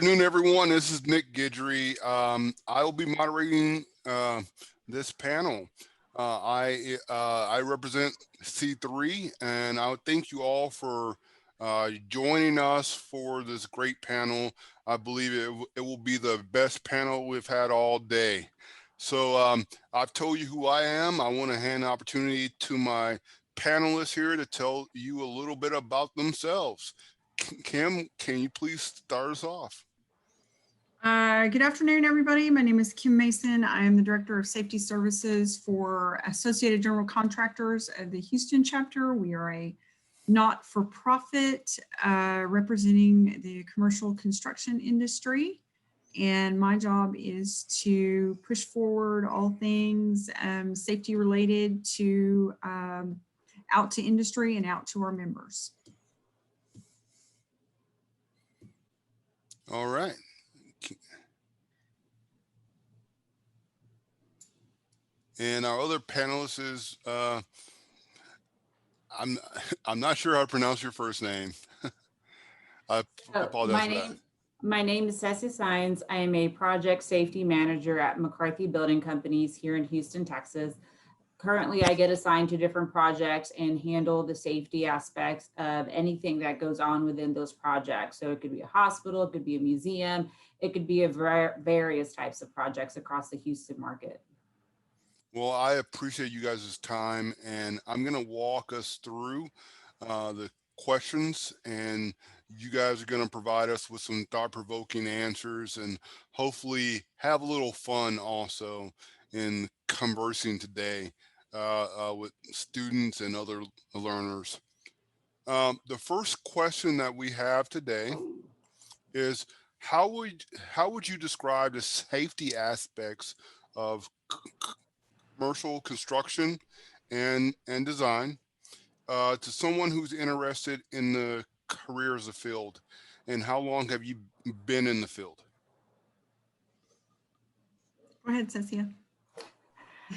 afternoon, everyone. This is Nick Guidry. I will be moderating this panel. I represent C3, and I would thank you all for joining us for this great panel. I believe it will be the best panel we've had all day. So I've told you who I am. I want to hand the opportunity to my panelists here to tell you a little bit about themselves. Kim, can you please start us off? Good afternoon, everybody. My name is Kim Mason. I am the Director of Safety Services for Associated General Contractors of the Houston chapter. We are a not-for-profit representing the commercial construction industry. And my job is to push forward all things safety related to out to industry and out to our members. All right. And our other panelist is, I'm not sure how to pronounce your first name. I apologize for that. My name is Ceci Sines. I am a project safety manager at McCarthy Building Companies here in Houston, Texas. Currently, I get assigned to different projects and handle the safety aspects of anything that goes on within those projects. So it could be a hospital, it could be a museum, it could be various types of projects across the Houston market. Well, I appreciate you guys' time, and I'm going to walk us through the questions, and you guys are going to provide us with some thought-provoking answers and hopefully have a little fun also in conversing today with students and other learners. The first question that we have today is, how would you describe the safety aspects of commercial construction and design to someone who's interested in the career as a field? And how long have you been in the field? Go ahead, Cecia.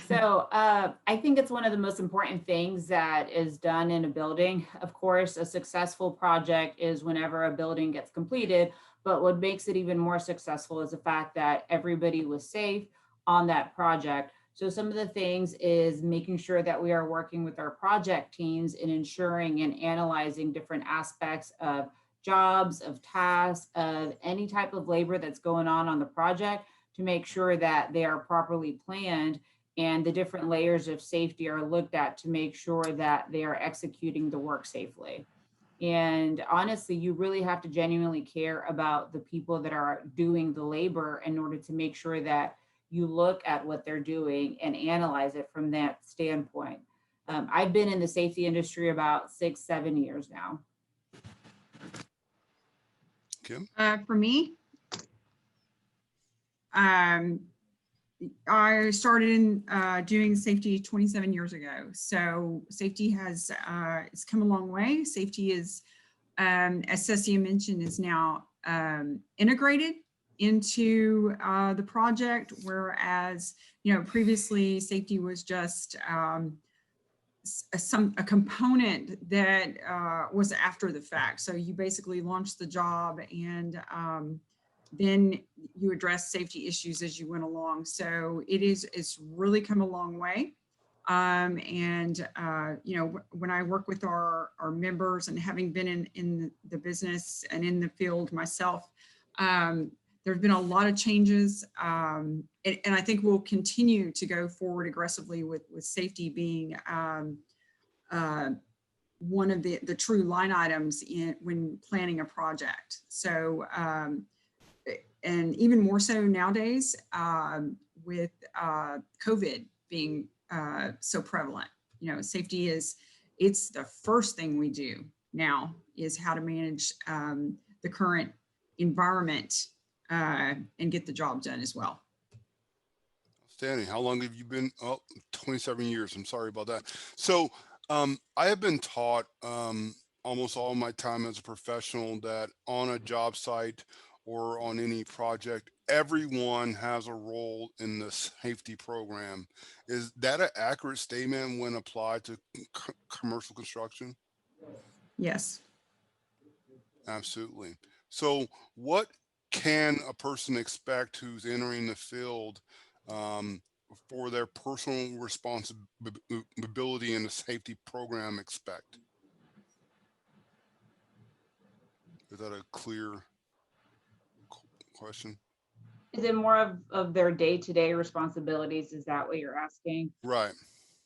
So I think it's one of the most important things that is done in a building. Of course, a successful project is whenever a building gets completed, but what makes it even more successful is the fact that everybody was safe on that project. So some of the things is making sure that we are working with our project teams in ensuring and analyzing different aspects of jobs, of tasks, of any type of labor that's going on the project to make sure that they are properly planned and the different layers of safety are looked at to make sure that they are executing the work safely. And honestly, you really have to genuinely care about the people that are doing the labor in order to make sure that you look at what they're doing and analyze it from that standpoint. I've been in the safety industry about 6-7 years now. Kim? For me, I started in doing safety 27 years ago. So safety has it's come a long way. Safety is, as Cecia mentioned, is now integrated into the project, whereas previously safety was just a component that was after the fact. So you basically launched the job and then you address safety issues as you went along. So it's really come a long way. When I work with our members and having been in the business and in the field myself, there's been a lot of changes, and I think we'll continue to go forward aggressively with safety being one of the true line items when planning a project. So, and even more so nowadays with COVID being so prevalent. Safety it's the first thing we do now is how to manage the current environment and get the job done as well. Outstanding. How long have you been? Oh, 27 years. I'm sorry about that. So I have been taught almost all my time as a professional that on a job site or on any project, everyone has a role in the safety program. Is that an accurate statement when applied to commercial construction? Yes. Absolutely. So what can a person expect who's entering the field for their personal responsibility in the safety program expect? Is that a clear question? Is it more of their day-to-day responsibilities? Is that what you're asking? Right.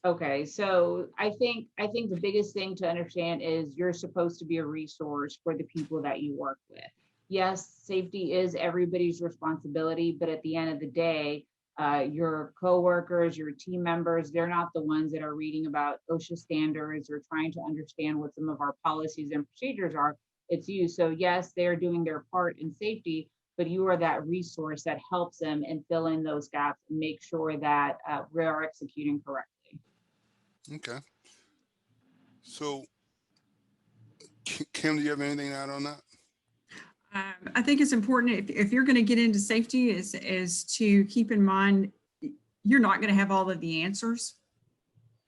Okay, so I think the biggest thing to understand is you're supposed to be a resource for the people that you work with. Yes, safety is everybody's responsibility, but at the end of the day, your coworkers, your team members, they're not the ones that are reading about OSHA standards or trying to understand what some of our policies and procedures are. It's you. So yes, they're doing their part in safety, but you are that resource that helps them and fill in those gaps and make sure that we are executing correctly. Okay. So, Kim, do you have anything to add on that? I think it's important if you're going to get into safety is to keep in mind you're not going to have all of the answers.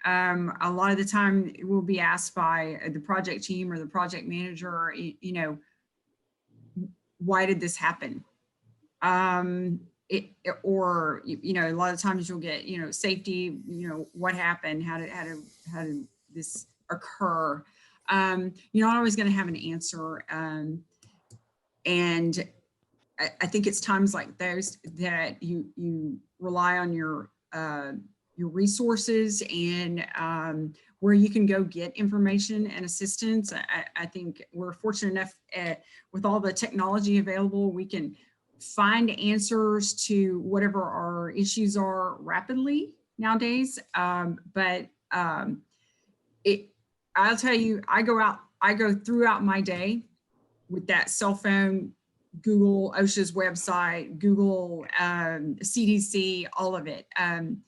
A lot of the time it will be asked by the project team or the project manager, you know, why did this happen? Or you know, a lot of times you'll get, you know, safety, you know, what happened? How did this occur? You're not always going to have an answer. And I think it's times like those that you rely on your resources and where you can go get information and assistance. I think we're fortunate enough with all the technology available, we can find answers to whatever our issues are rapidly nowadays. I'll tell you, I go throughout my day with that cell phone, Google OSHA's website, Google CDC, all of it. And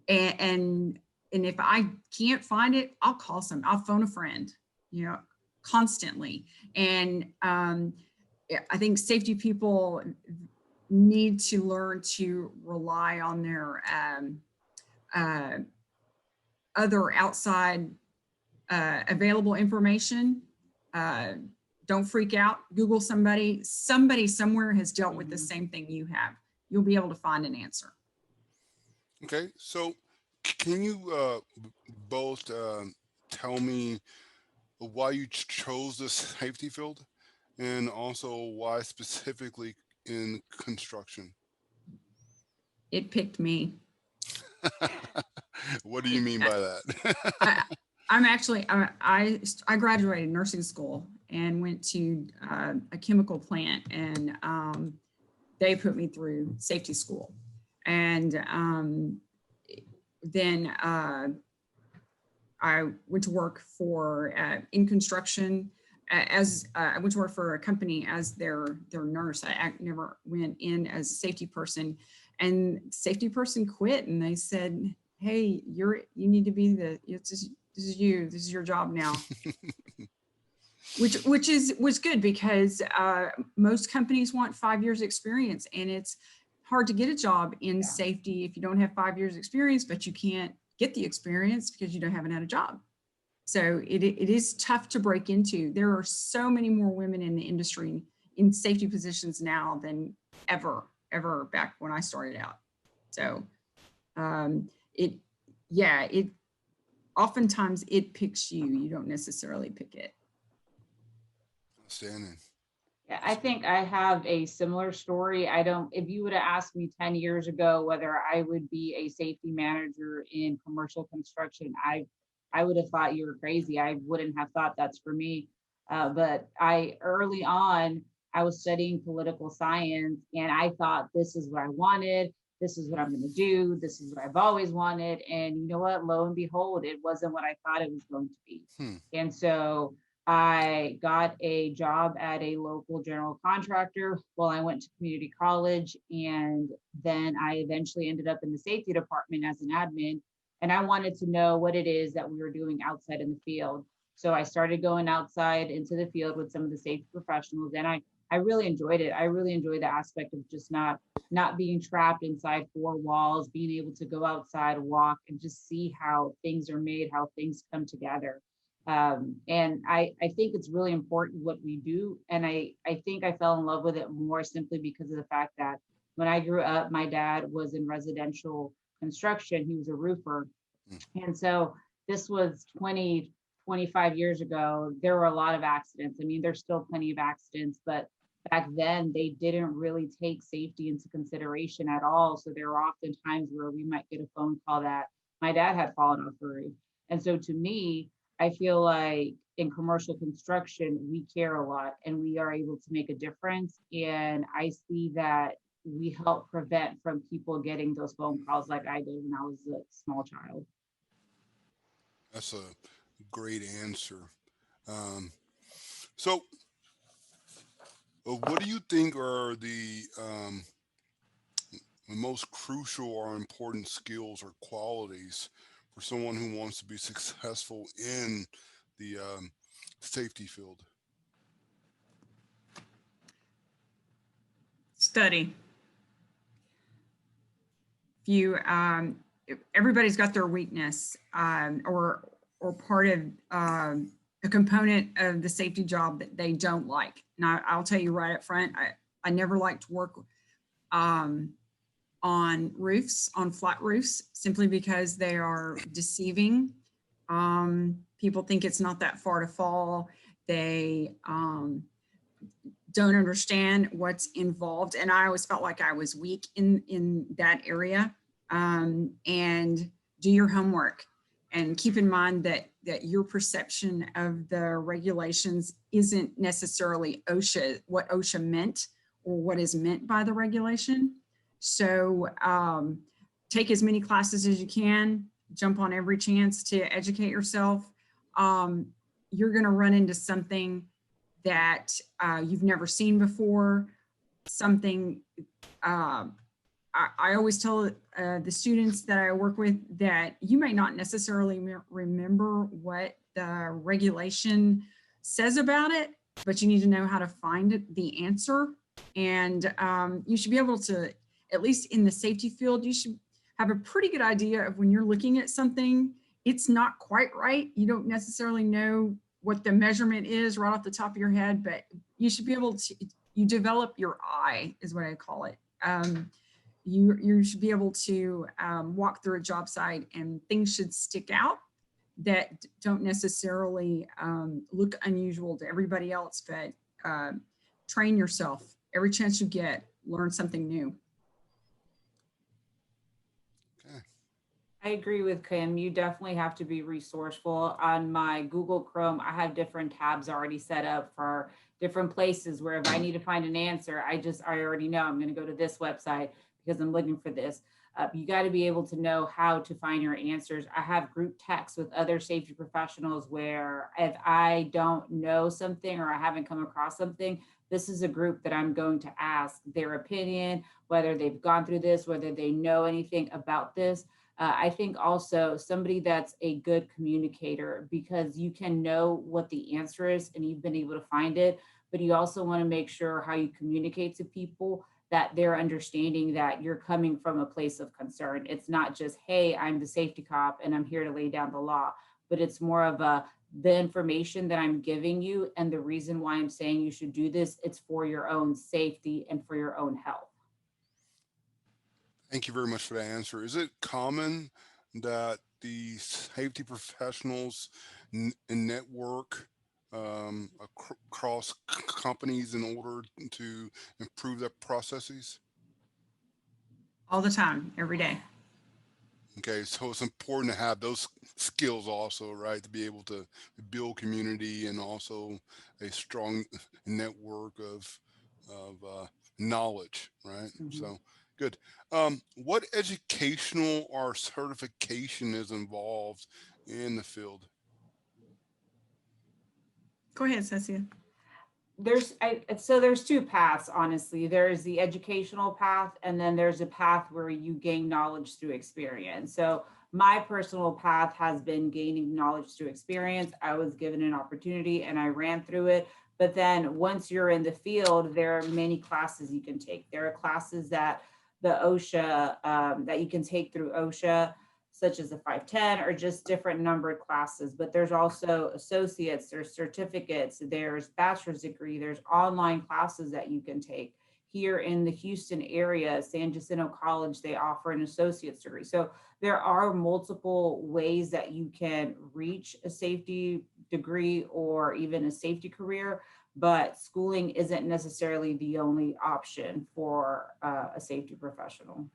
if I can't find it, I'll call I'll phone a friend, you know, constantly. And I think safety people need to learn to rely on their other outside available information. Don't freak out. Google somebody. Somebody somewhere has dealt with the same thing you have. You'll be able to find an answer. Okay. So, can you both tell me why you chose the safety field and also why specifically in construction? It picked me. What do you mean by that? I'm actually, I graduated nursing school and went to a chemical plant, and they put me through safety school. And then I went to work for in construction as I went to work for a company as their nurse. I never went in as a safety person, and safety person quit, and they said, "Hey, you need to be this is your job now." which was good because most companies want 5 years experience, and it's hard to get a job in safety if you don't have 5 years experience, but you can't get the experience because you haven't had a job. So it is tough to break into. There are so many more women in the industry in safety positions now than ever back when I started out. So it oftentimes it picks you. You don't necessarily pick it. Outstanding. Yeah, I think I have a similar story. If you would have asked me 10 years ago whether I would be a safety manager in commercial construction, I would have thought you were crazy. I wouldn't have thought that's for me. But early on, I was studying political science, and I thought this is what I wanted. This is what I'm going to do. This is what I've always wanted. And you know what? Lo and behold, it wasn't what I thought it was going to be. And so I got a job at a local general contractor while I went to community college. And then I eventually ended up in the safety department as an admin. And I wanted to know what it is that we were doing outside in the field. So I started going outside into the field with some of the safety professionals. And I really enjoyed it. I really enjoyed the aspect of just not being trapped inside four walls, being able to go outside, walk, and just see how things are made, how things come together. And I think it's really important what we do. And I think I fell in love with it more simply because of the fact that when I grew up, my dad was in residential construction. He was a roofer. Mm. And so this was 20, 25 years ago. There were a lot of accidents. I mean, there's still plenty of accidents, but back then they didn't really take safety into consideration at all. So there were often times where we might get a phone call that my dad had fallen off the roof. And so to me, I feel like in commercial construction, we care a lot and we are able to make a difference. And I see that we help prevent from people getting those phone calls like I did when I was a small child. That's a great answer. Um, so, what do you think are the most crucial or important skills or qualities for someone who wants to be successful in the safety field? Study. If you, everybody's got their weakness, or part of a component of the safety job that they don't like. And I'll tell you right up front, I never liked to work on roofs, on flat roofs, simply because they are deceiving. People think it's not that far to fall. They don't understand what's involved. And I always felt like I was weak in that area. And do your homework and keep in mind that your perception of the regulations isn't necessarily OSHA, what OSHA meant or what is meant by the regulation. So take as many classes as you can, jump on every chance to educate yourself. You're going to run into something that you've never seen before, something I always tell the students that I work with that you may not necessarily remember what the regulation says about it, but you need to know how to find the answer. And you should be able to, at least in the safety field, you should have a pretty good idea of when you're looking at something, it's not quite right. You don't necessarily know what the measurement is right off the top of your head, but you should be able to, you develop your eye is what I call it. You should be able to walk through a job site and things should stick out that don't necessarily look unusual to everybody else, but train yourself every chance you get, learn something new. Okay. I agree with Kim. You definitely have to be resourceful. On my Google Chrome, I have different tabs already set up for different places where if I need to find an answer, I already know I'm going to go to this website because I'm looking for this. You got to be able to know how to find your answers. I have group texts with other safety professionals where if I don't know something or I haven't come across something, this is a group that I'm going to ask their opinion, whether they've gone through this, whether they know anything about this. I think also somebody that's a good communicator, because you can know what the answer is and you've been able to find it, but you also want to make sure how you communicate to people that they're understanding that you're coming from a place of concern. It's not just, hey, I'm the safety cop and I'm here to lay down the law, but it's more of the information that I'm giving you and the reason why I'm saying you should do this, it's for your own safety and for your own health. Thank you very much for that answer. Is it common that the safety professionals network across companies in order to improve their processes? All the time, every day. Okay, so it's important to have those skills also, right? To be able to build community and also a strong network of knowledge, right? Mhm. So good. What educational or certification is involved in the field? Go ahead, Cecilia. There's two paths, honestly. There's the educational path, and then there's a path where you gain knowledge through experience. So my personal path has been gaining knowledge through experience. I was given an opportunity and I ran through it. But then once you're in the field, there are many classes you can take. There are classes that the OSHA that you can take through OSHA. such as the 510 or just different numbered classes. But there's also associates, there's certificates, there's bachelor's degree, there's online classes that you can take. Here in the Houston area, San Jacinto College, they offer an associate's degree. So there are multiple ways that you can reach a safety degree or even a safety career, but schooling isn't necessarily the only option for a safety professional.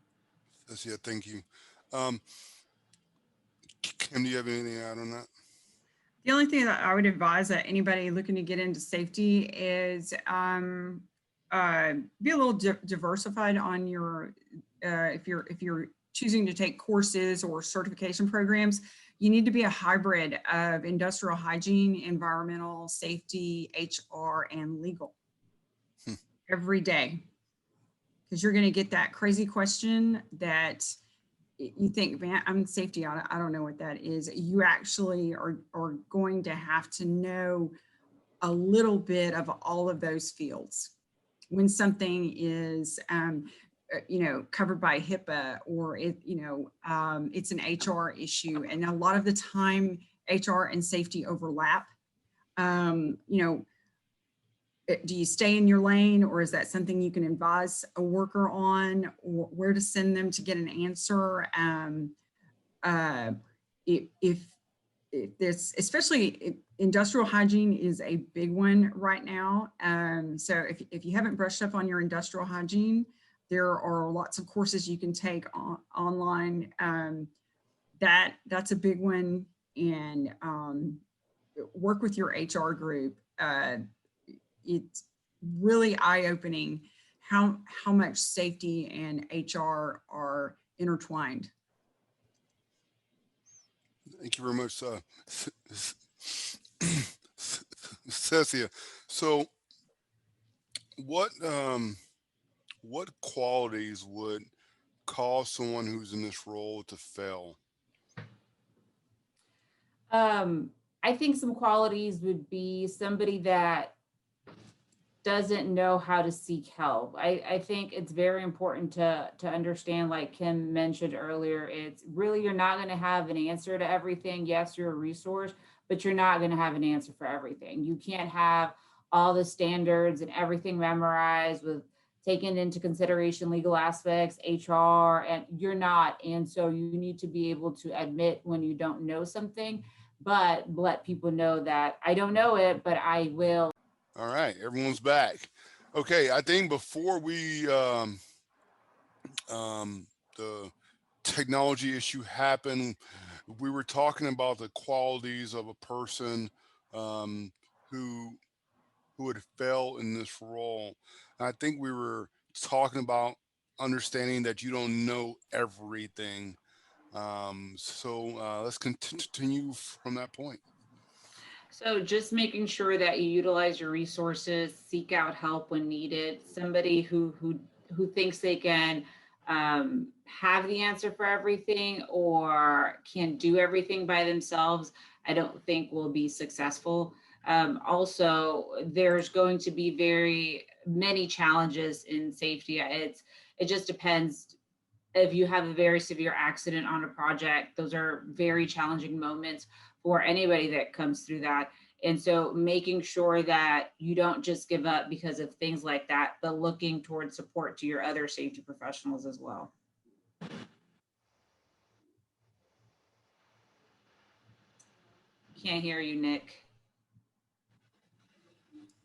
That's it. Thank you. Um, Kim, do you have anything to add on that? The only thing that I would advise that anybody looking to get into safety is be a little diversified on your, if you're choosing to take courses or certification programs, you need to be a hybrid of industrial hygiene, environmental safety, HR, and legal every day. Because you're going to get that crazy question that you think, man, I'm in safety, I don't know what that is. You actually are going to have to know a little bit of all of those fields. When something is, covered by HIPAA, or it's an HR issue, and a lot of the time HR and safety overlap. Do you stay in your lane, or is that something you can advise a worker on, or where to send them to get an answer? If this, especially industrial hygiene is a big one right now. So if you haven't brushed up on your industrial hygiene, there are lots of courses you can take online. That's a big one, and work with your HR group. It's really eye-opening how much safety and HR are intertwined. Thank you very much, Cecia. So what qualities would cause someone who's in this role to fail? I think some qualities would be somebody that doesn't know how to seek help. I think it's very important to understand, like Kim mentioned earlier, it's really, you're not going to have an answer to everything. Yes, you're a resource, but you're not going to have an answer for everything. You can't have all the standards and everything memorized with taking into consideration legal aspects, HR, and you're not. And so you need to be able to admit when you don't know something, but let people know that I don't know it, but I will. All right, everyone's back. Okay, I think before we the technology issue happened, we were talking about the qualities of a person who would fail in this role. And I think we were talking about understanding that you don't know everything. So let's continue from that point. So just making sure that you utilize your resources, seek out help when needed. Somebody who thinks they can have the answer for everything or can do everything by themselves, I don't think will be successful. Also, there's going to be very many challenges in safety. It just depends. If you have a very severe accident on a project, those are very challenging moments for anybody that comes through that. And so making sure that you don't just give up because of things like that, but looking towards support to your other safety professionals as well. Can't hear you, Nick.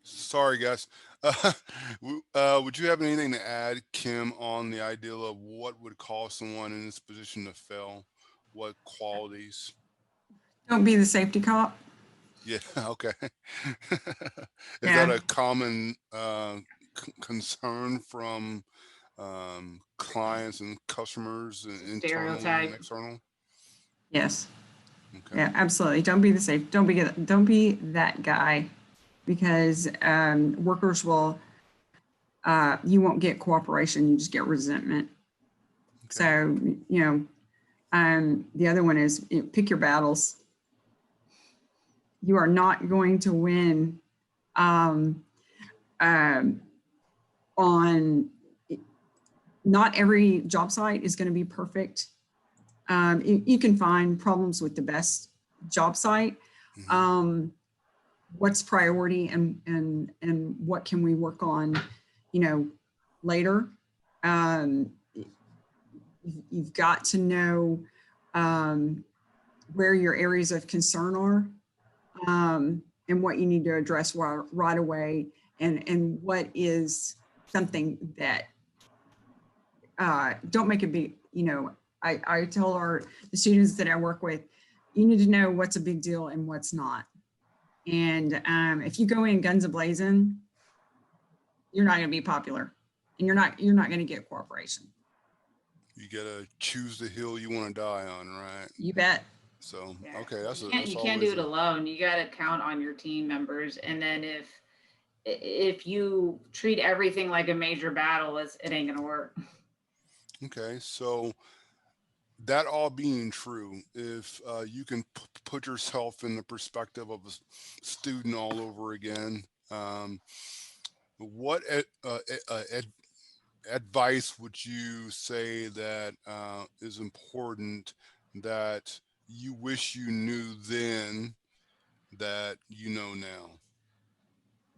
Sorry, guys. Would you have anything to add, Kim, on the idea of what would cause someone in this position to fail? What qualities? Don't be the safety cop. Yeah, okay. Is Yeah. that a common concern from clients and customers, internal and external? Yes. Okay. Yeah, absolutely. Don't be the safe. Don't be that guy, because workers will. You won't get cooperation. You just get resentment. Okay. So the other one is pick your battles. You are not going to win on. Not every job site is going to be perfect. You can find problems with the best job site. Mhm. What's priority and what can we work on, later. Um, you've got to know where your areas of concern are, and what you need to address right away, and what is something that don't make a big, I tell the students that I work with, you need to know what's a big deal and what's not. And if you go in guns a-blazing, you're not going to be popular, and you're not going to get cooperation. You gotta choose the hill you want to die on, right? You bet. So, Yeah. okay, that's You can't do always it alone. You got to count on your team members. And then if you treat everything like a major battle, it ain't gonna work. okay. So that all being true, if you can put yourself in the perspective of a student all over again, what advice would you say that is important that you wish you knew then that you know now?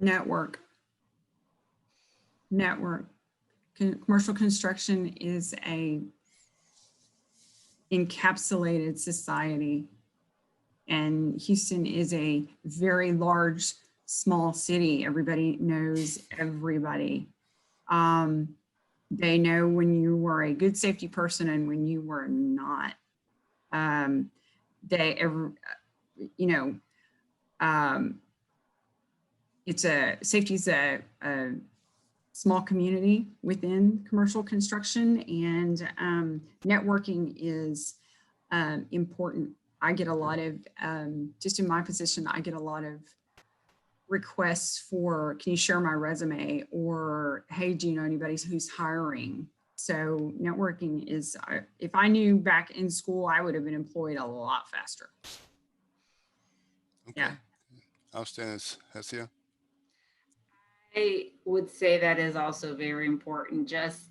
Network. Commercial construction is a encapsulated society, and Houston is a very large, small city. Everybody knows everybody. They know when you were a good safety person and when you were not. They ever, you know, safety is a small community within commercial construction, and networking is important. I get a lot of, just in my position, I get a lot of requests for, can you share my resume? Or, hey, do you know anybody who's hiring? So networking is, if I knew back in school, I would have been employed a lot faster. Okay. Yeah. Outstanding, Hesia. I would say that is also very important. Just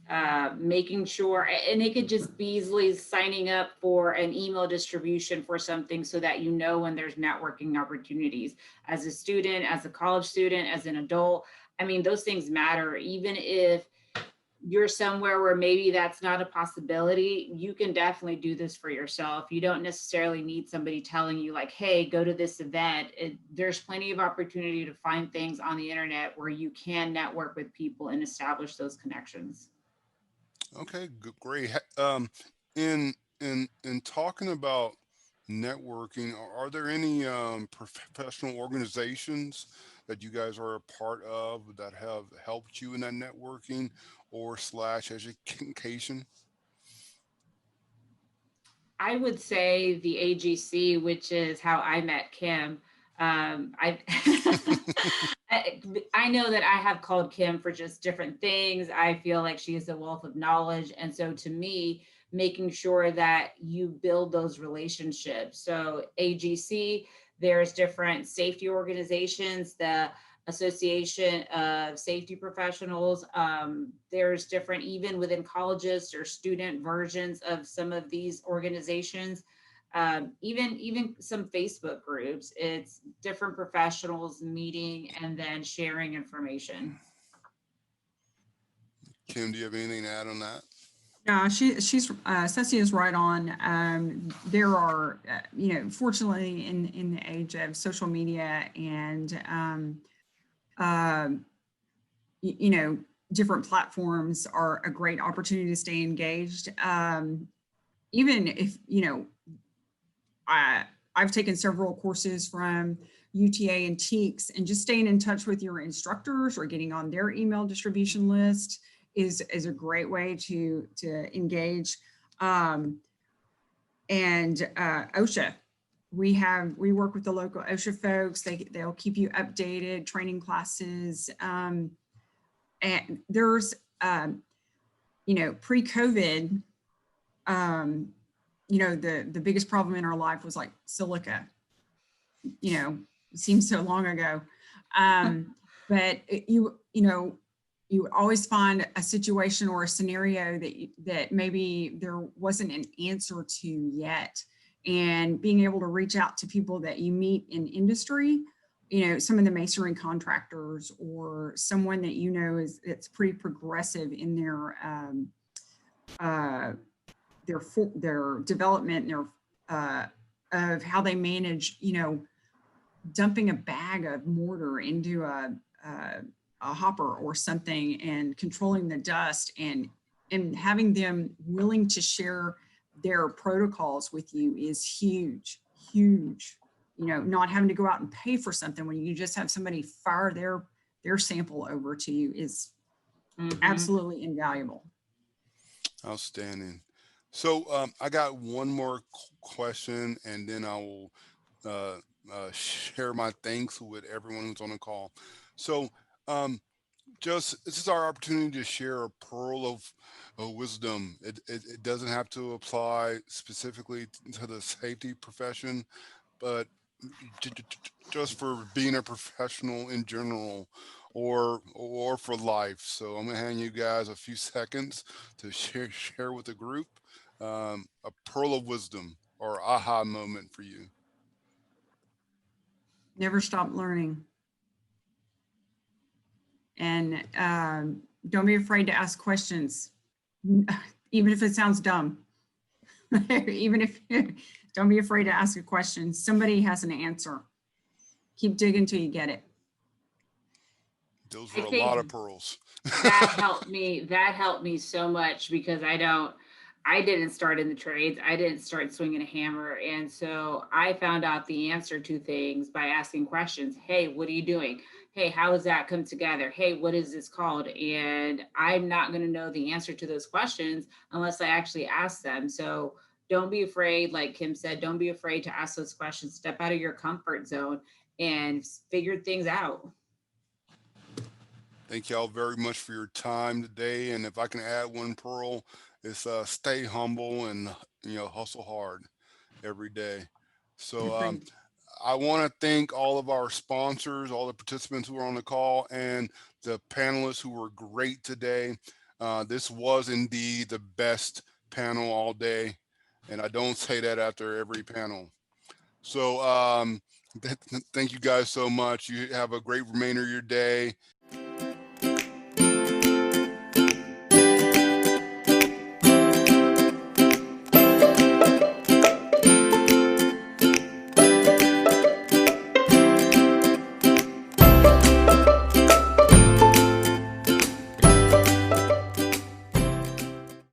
making sure, and it could just be easily signing up for an email distribution for something so that you know when there's networking opportunities. As a student, as a college student, as an adult, I mean, those things matter. Even if you're somewhere where maybe that's not a possibility, you can definitely do this for yourself. You don't necessarily need somebody telling you like, hey, go to this event. There's plenty of opportunity to find things on the internet where you can network with people and establish those connections. Okay, great. In talking about networking, are there any professional organizations that you guys are a part of that have helped you in that networking or slash education? I would say the AGC, which is how I met Kim. I, I know that I have called Kim for just different things. I feel like she is a wealth of knowledge. And so to me, making sure that you build those relationships. So AGC, there's different safety organizations, the Association of Safety Professionals. There's different, even within colleges or student versions of some of these organizations. Even some Facebook groups. It's different professionals meeting and then sharing information. Kim, do you have anything to add on that? Yeah, Ceci is right on. There are, fortunately in the age of social media and, different platforms are a great opportunity to stay engaged. Even if, I've taken several courses from UTA and TEKS, and just staying in touch with your instructors or getting on their email distribution list is a great way to engage. And OSHA, we work with the local OSHA folks. They'll keep you updated, training classes. And there's, pre-COVID, the biggest problem in our life was like silica. It seems so long ago. But you always find a situation or a scenario that maybe there wasn't an answer to yet. And being able to reach out to people that you meet in industry, some of the masonry contractors or someone that it's pretty progressive in their development and of how they manage, dumping a bag of mortar into a hopper or something and controlling the dust and having them willing to share their protocols with you is huge, huge. Not having to go out and pay for something when you just have somebody fire their sample over to you is absolutely invaluable. Outstanding. So I got one more question, and then I will share my thanks with everyone who's on the call. So this is our opportunity to share a pearl of wisdom. It doesn't have to apply specifically to the safety profession, but just for being a professional in general, or for life. So I'm gonna hand you guys a few seconds to share with the group a pearl of wisdom or aha moment for you. Never stop learning. And don't be afraid to ask questions, even if it sounds dumb. Don't be afraid to ask a question. Somebody has an answer. Keep digging till you get it. Those were a lot of pearls. That helped me so much, because I didn't start in the trades. I didn't start swinging a hammer. And so I found out the answer to things by asking questions. Hey, what are you doing? Hey, how does that come together? Hey, what is this called? And I'm not going to know the answer to those questions unless I actually ask them. So don't be afraid. Like Kim said, don't be afraid to ask those questions. Step out of your comfort zone and figure things out. Thank y'all very much for your time today. And if I can add one pearl, it's stay humble and hustle hard every day. So I want to thank all of our sponsors, all the participants who are on the call, and the panelists who were great today. This was indeed the best panel all day, and I don't say that after every panel. So thank you guys so much. You have a great remainder of your day.